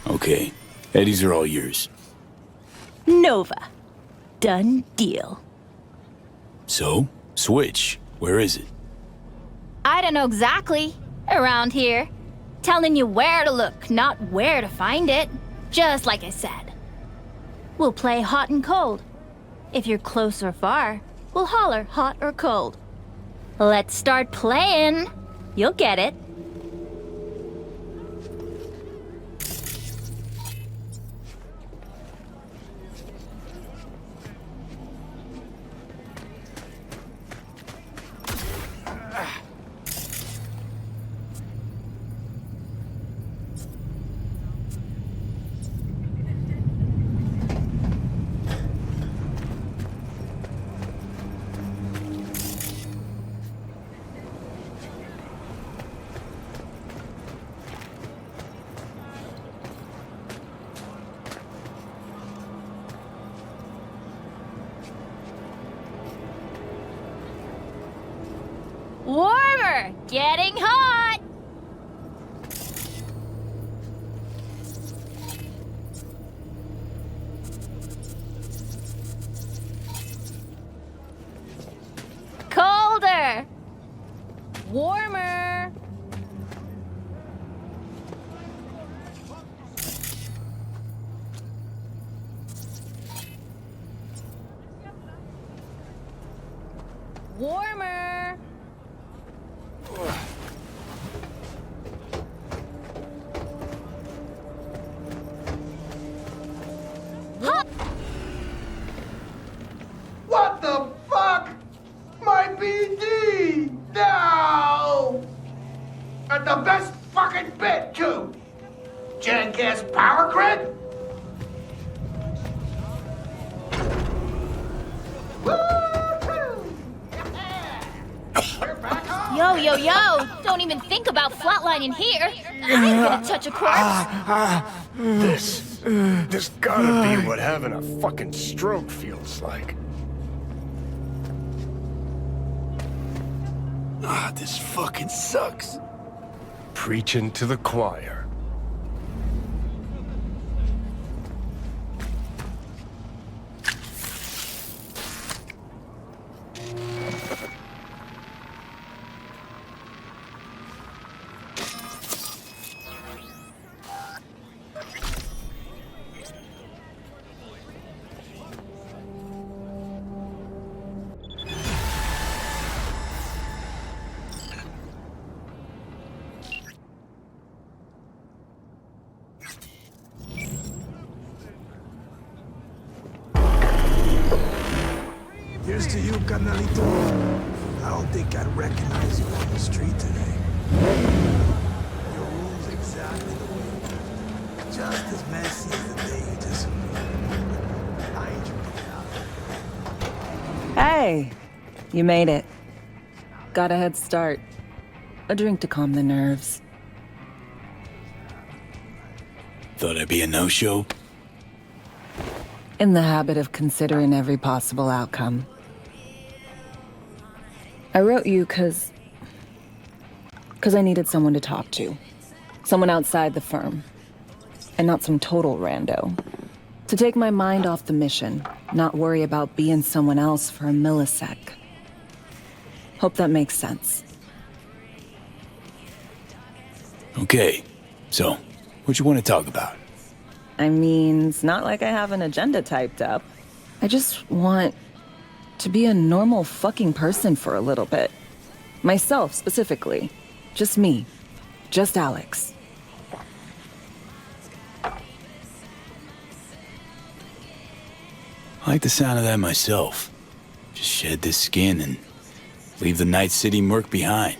Okay, Eddies are all yours. Nova. Done deal. So, Switch, where is it? I don't know exactly. Around here. Telling you where to look, not where to find it. Just like I said. We'll play hot and cold. If you're close or far, we'll holler hot or cold. Let's start playing. You'll get it. Warmer! Getting hot! Colder! Warmer! Warmer! What the fuck? My BD! No! And the best fucking bit, too! Jackass power grid? Woo-hoo! Yo, yo, yo! Don't even think about flatlining here. I'm gonna touch a corpse. This gotta be what having a fucking stroke feels like. This fucking sucks. Preaching to the choir. Here's to you, carnalito. I don't think I'd recognize you on the street today. Your room's exactly the way you left it. Just as messy as the day you disappeared. I ain't your out. Hey, you made it. Got a head start. A drink to calm the nerves. Thought I'd be a no-show? In the habit of considering every possible outcome. I wrote you because I needed someone to talk to. Someone outside the firm. And not some total rando. To take my mind off the mission, not worry about being someone else for a millisec. Hope that makes sense. Okay, so, what you want to talk about? I mean, it's not like I have an agenda typed up. I just want to be a normal fucking person for a little bit. Myself, specifically. Just me. Just Alex. I like the sound of that myself. Just shed this skin and leave the Night City murk behind.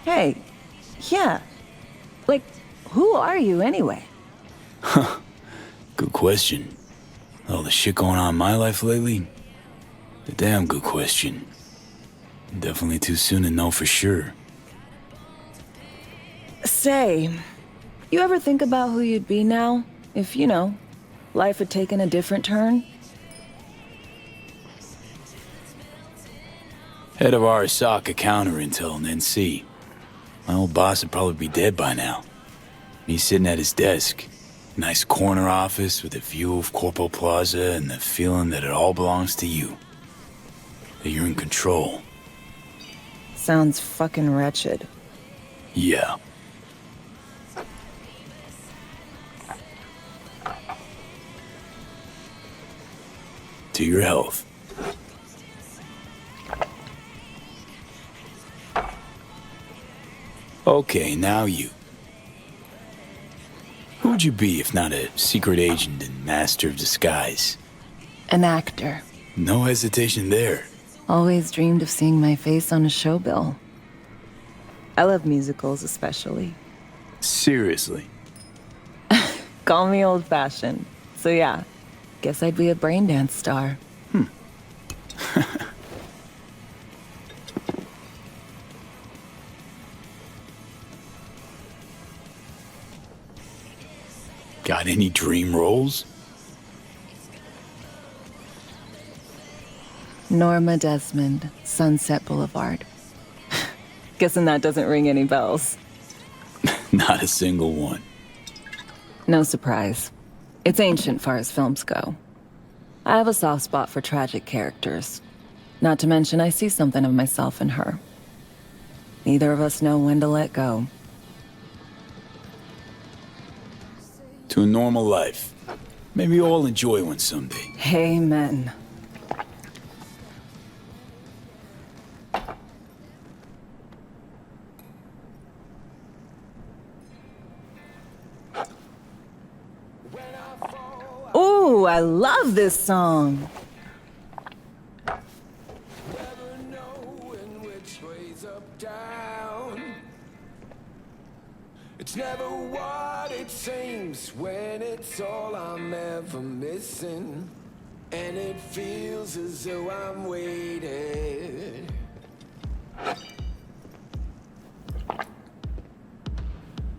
Hey, yeah. Like, who are you anyway? Huh. Good question. All the shit going on in my life lately? A damn good question. Definitely too soon to know for sure. Say, you ever think about who you'd be now? If, you know, life had taken a different turn? Head of our Arasaka counterintel and NC. My old boss would probably be dead by now. He's sitting at his desk. Nice corner office with a view of Corpo Plaza and the feeling that it all belongs to you. That you're in control. Sounds fucking wretched. Yeah. To your health. Okay, now you. Who'd you be if not a secret agent and master of disguise? An actor. No hesitation there. Always dreamed of seeing my face on a show bill. I love musicals especially. Seriously? Call me old-fashioned. So yeah, guess I'd be a braindance star. Got any dream roles? Norma Desmond, Sunset Boulevard. Guessing that doesn't ring any bells. Not a single one. No surprise. It's ancient far as films go. I have a soft spot for tragic characters. Not to mention I see something of myself in her. Neither of us know when to let go. To a normal life. Maybe we'll all enjoy one someday. Amen. Ooh, I love this song. It's never what it seems when it's all I'm ever missing. and it feels as though I'm waiting.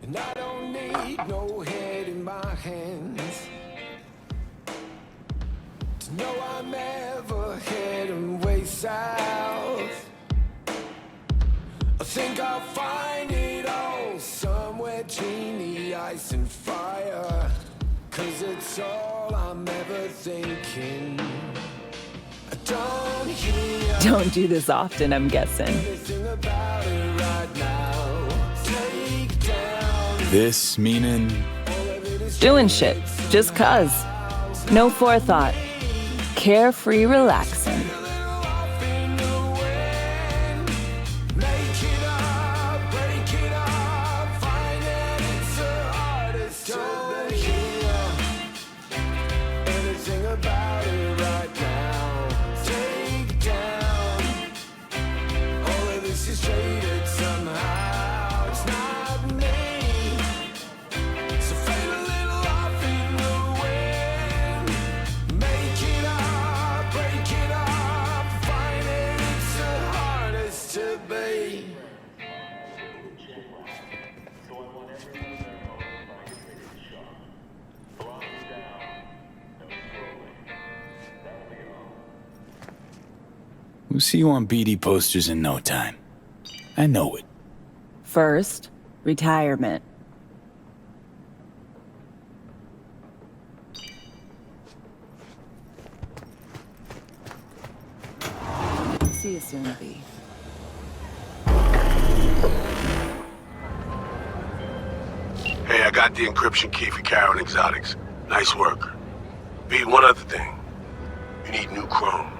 And I don't need no head in my hands to know I'm ever heading way south. I think I'll find it all somewhere between the ice and fire, 'cause it's all I'm ever thinking. I don't hear Don't do this often, I'm guessing. anything about it right now. Take down This meaning Doing shit, just 'cause. No forethought. Carefree relaxing. make it up, break it up, find that it's the hardest to hear anything about it right now. Take down all of this is traded somehow. It's not me. So fade a little off in the wind. Make it up, break it up, find it. It's the hardest to be. we'll see you on BD posters in no time. I know it. First, retirement. See you soon, V. Hey, I got the encryption key for Karen Exotics. Nice work. V, one other thing. You need new chrome.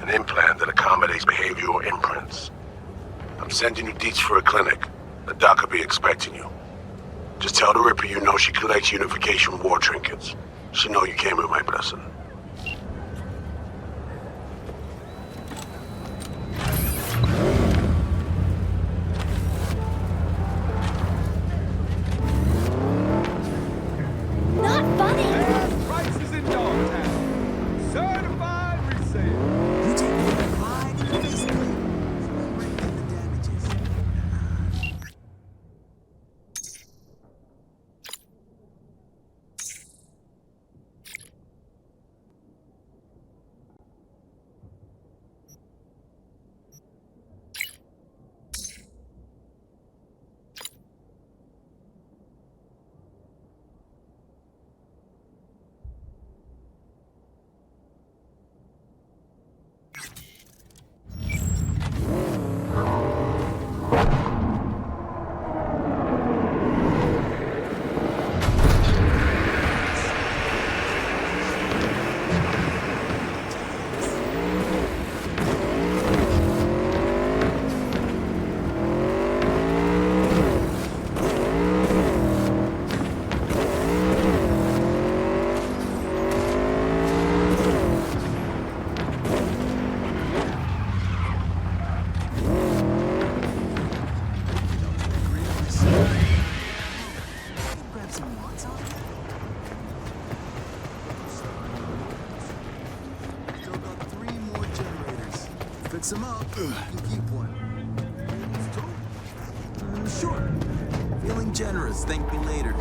An implant that accommodates behavioral imprints. I'm sending you deets for a clinic. The doc will be expecting you. Just tell the Ripper you know she collects unification war trinkets. She know you came with my blessing. Not funny! Prices in Dogtown. Certified resale. You take me right in the face plate. Right in the damages. Grab some wants off there. Still got 3 more generators. Fix them up. You can keep one. Sure. Feeling generous. Thank me later.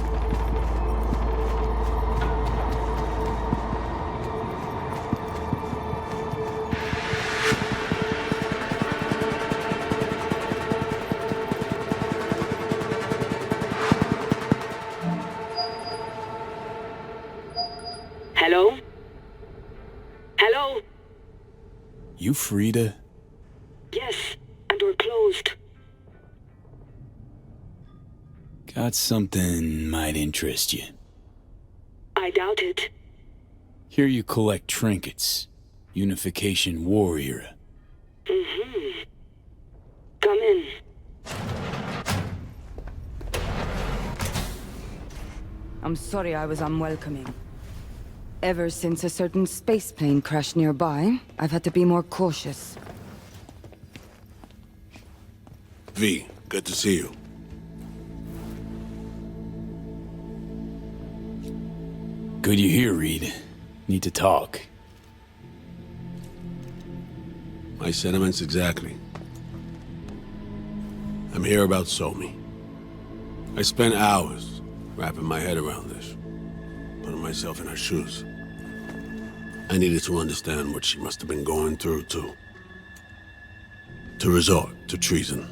Hello? Hello? You Frida? Yes, and we're closed. Got something might interest you. I doubt it. Here you collect trinkets. Unification war era. Mm-hmm. Come in. I'm sorry I was unwelcoming. Ever since a certain space plane crashed nearby, I've had to be more cautious. V, good to see you. Good you're here, Reed. Need to talk. My sentiments exactly. I'm here about Somi. I spent hours wrapping my head around this, putting myself in her shoes. I needed to understand what she must have been going through, too. To resort to treason.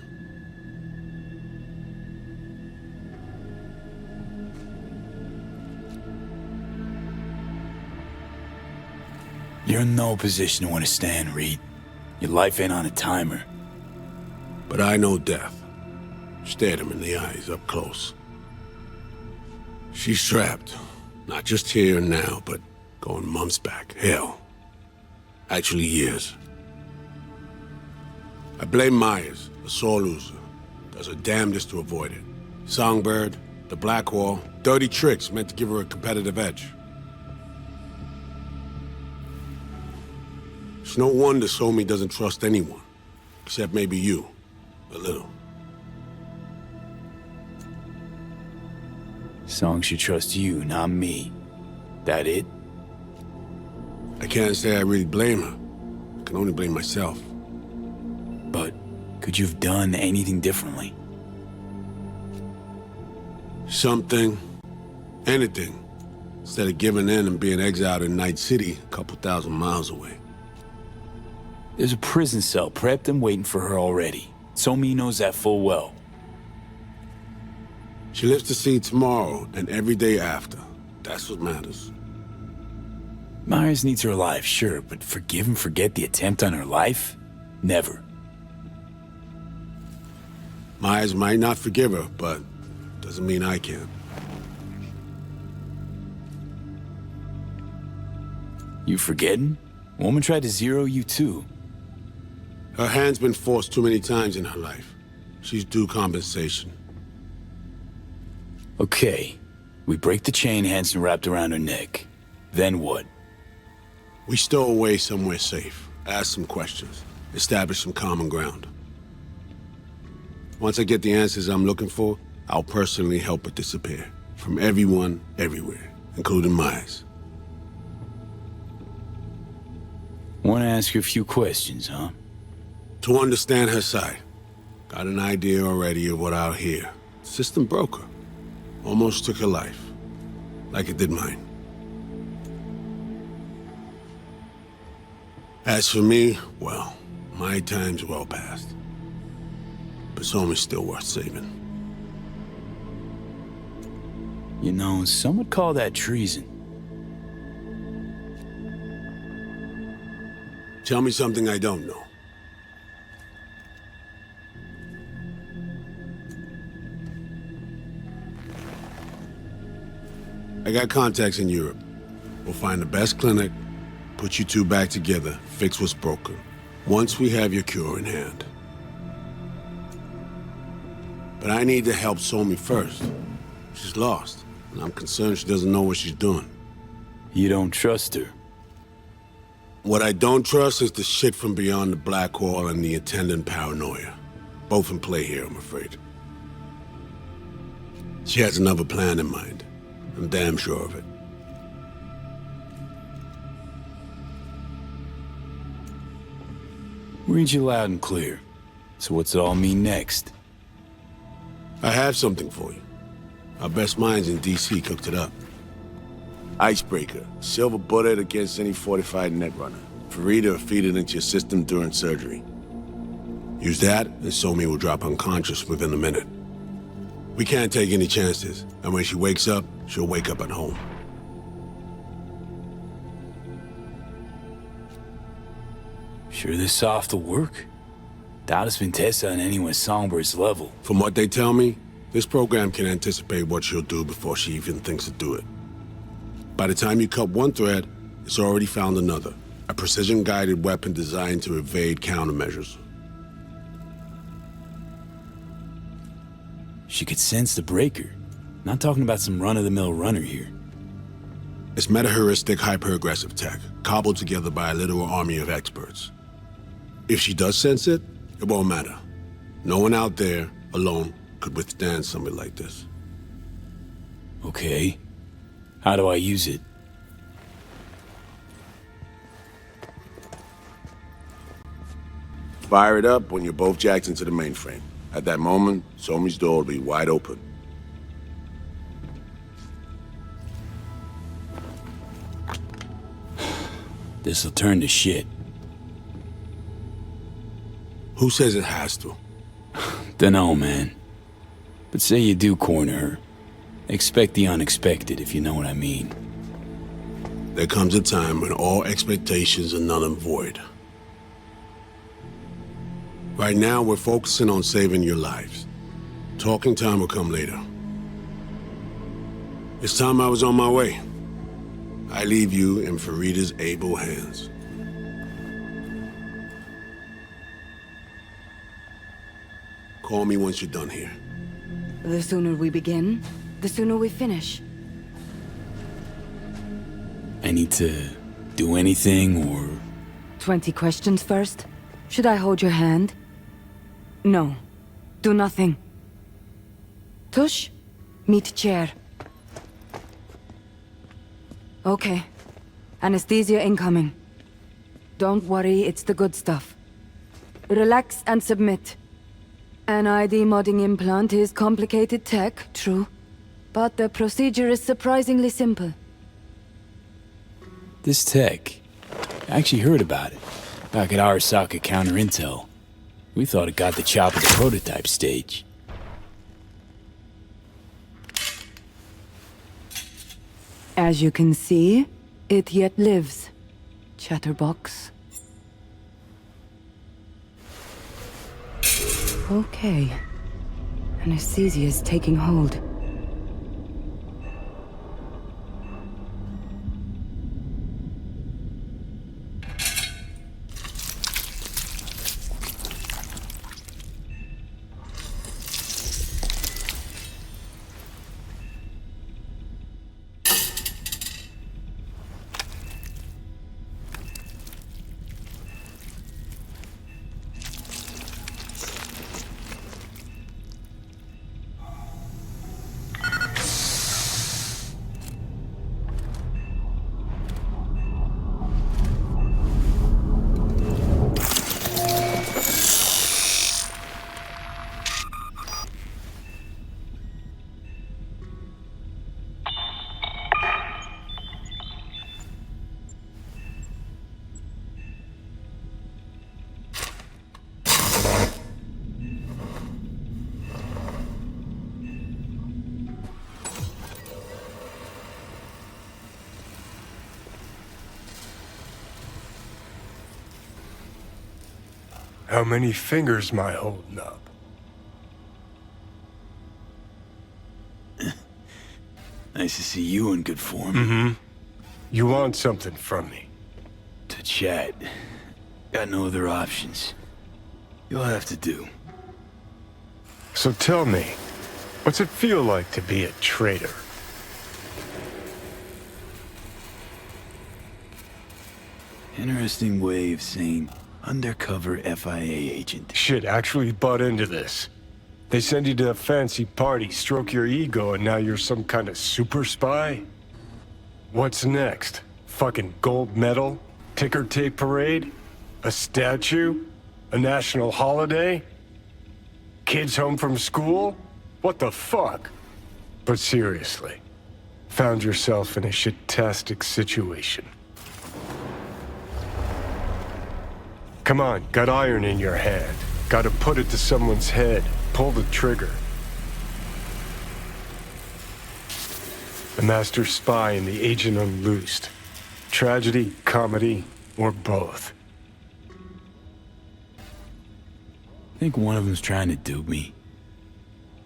You're in no position to understand, Reed. Your life ain't on a timer. But I know death. Stared him in the eyes up close. She's trapped. Not just here and now, but going months back. Hell. Actually years. I blame Myers, a sore loser. Does her damnedest to avoid it. Songbird, the Blackwall, dirty tricks meant to give her a competitive edge. It's no wonder Somi doesn't trust anyone. Except maybe you. A little. Song should trust you, not me. That it? I can't say I really blame her. I can only blame myself. But could you have done anything differently? Something. Anything. Instead of giving in and being exiled in Night City, a couple thousand miles away. There's a prison cell prepped and waiting for her already. Somi knows that full well. She lives to see tomorrow and every day after. That's what matters. Myers needs her alive, sure, but forgive and forget the attempt on her life? Never. Myers might not forgive her, but doesn't mean I can. You forgetting? Woman tried to zero you too. Her hand's been forced too many times in her life. She's due compensation. Okay. We break the chain Hansen wrapped around her neck. Then what? We stow away somewhere safe, ask some questions, establish some common ground. Once I get the answers I'm looking for, I'll personally help her disappear. From everyone, everywhere, including Myers. Want to ask you a few questions, huh? To understand her side. Got an idea already of what I'll hear. System broke her. Almost took her life. Like it did mine. As for me, well, my time's well past. But Somi's still worth saving. You know, some would call that treason. Tell me something I don't know. I got contacts in Europe. We'll find the best clinic, put you two back together, fix what's broken. Once we have your cure in hand. But I need to help Somi first. She's lost, and I'm concerned she doesn't know what she's doing. You don't trust her? What I don't trust is the shit from beyond the Blackwall and the attendant paranoia. Both in play here, I'm afraid. She has another plan in mind. I'm damn sure of it. Read you loud and clear. So what's it all mean next? I have something for you. Our best minds in DC cooked it up. Icebreaker. Silver bullet against any fortified netrunner. Free to feed it into your system during surgery. Use that, and Somi will drop unconscious within a minute. We can't take any chances, and when she wakes up, she'll wake up at home. Sure this soft will work? Doubt it's been tested on anyone Songbird's level. From what they tell me, this program can anticipate what she'll do before she even thinks to do it. By the time you cut one thread, it's already found another. A precision-guided weapon designed to evade countermeasures. She could sense the breaker. Not talking about some run-of-the-mill runner here. It's meta-heuristic, hyper-aggressive tech, cobbled together by a literal army of experts. If she does sense it, it won't matter. No one out there, alone, could withstand something like this. Okay. How do I use it? Fire it up when you're both jacked into the mainframe. At that moment, Somi's door will be wide open. This'll turn to shit. Who says it has to? Dunno, man. But say you do corner her. Expect the unexpected, if you know what I mean. There comes a time when all expectations are null and void. Right now, we're focusing on saving your lives. Talking time will come later. It's time I was on my way. I leave you in Farida's able hands. Call me once you're done here. The sooner we begin, the sooner we finish. I need to do anything, or... 20 questions first? Should I hold your hand? No. Do nothing. Tush, meet chair. Okay. Anesthesia incoming. Don't worry, it's the good stuff. Relax and submit. An ID modding implant is complicated tech, true. But the procedure is surprisingly simple. This tech... I actually heard about it. Back at Arasaka Counter Intel. We thought it got the chop at the prototype stage. As you can see, it yet lives. Chatterbox. Okay. Anesthesia is taking hold. How many fingers am I holding up? Nice to see you in good form. Mm-hmm. You want something from me? To chat. Got no other options. You'll have to do. So tell me, what's it feel like to be a traitor? Interesting way of saying undercover FIA agent. Shit, actually butt into this. They send you to a fancy party, stroke your ego, and now you're some kind of super spy? What's next? Fucking gold medal? Ticker tape parade? A statue? A national holiday? Kids home from school? What the fuck? But seriously, found yourself in a shit-tastic situation. Come on, got iron in your hand. Gotta put it to someone's head. Pull the trigger. The master spy and the agent unloosed. Tragedy, comedy, or both. Think one of them's trying to dupe me?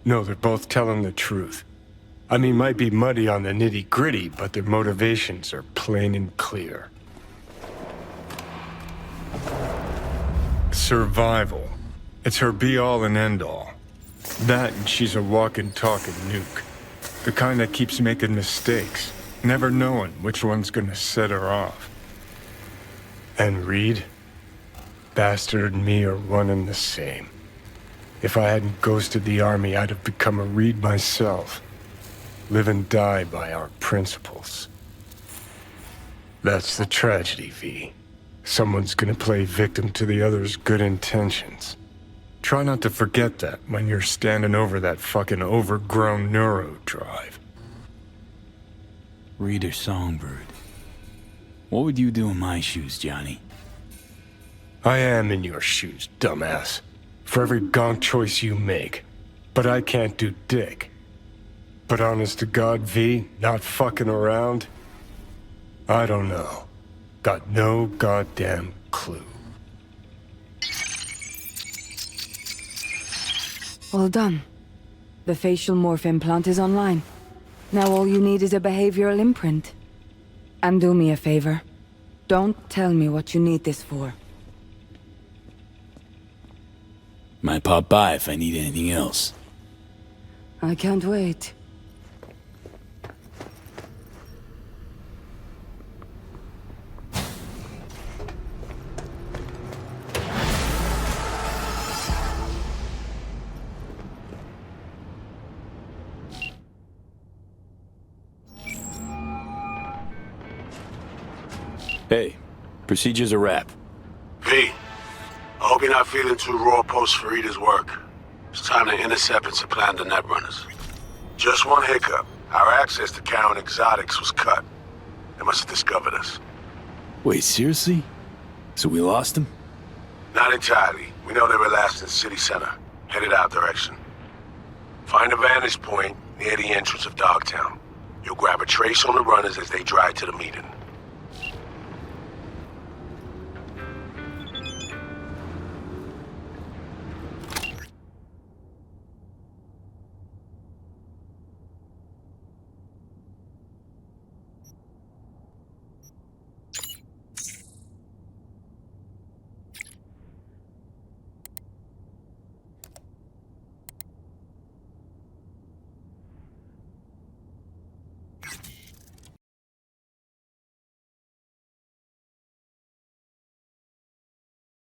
No, they're both telling the truth. I mean, might be muddy on the nitty-gritty, but their motivations are plain and clear. Survival. It's her be-all and end-all. That and she's a walking, talking nuke. The kind that keeps making mistakes, never knowing which one's gonna set her off. And Reed? Bastard and me are one and the same. If I hadn't ghosted the army, I'd have become a Reed myself. Live and die by our principles. That's the tragedy, V. Someone's gonna play victim to the other's good intentions. Try not to forget that when you're standing over that fucking overgrown neuro drive. Reader Songbird. What would you do in my shoes, Johnny? I am in your shoes, dumbass. For every gonk choice you make. But I can't do dick. But honest to God, V, not fucking around? I don't know. Got no goddamn clue. Well done. The facial morph implant is online. Now all you need is a behavioral imprint. And do me a favor. Don't tell me what you need this for. Might pop by if I need anything else. I can't wait. Hey, procedure's a wrap. V, I hope you're not feeling too raw post Farida's work. It's time to intercept and supplant the netrunners. Just one hiccup. Our access to Karen Exotics was cut. They must have discovered us. Wait, seriously? So we lost them? Not entirely. We know they were last in city center, headed our direction. Find a vantage point near the entrance of Dogtown. You'll grab a trace on the runners as they drive to the meeting.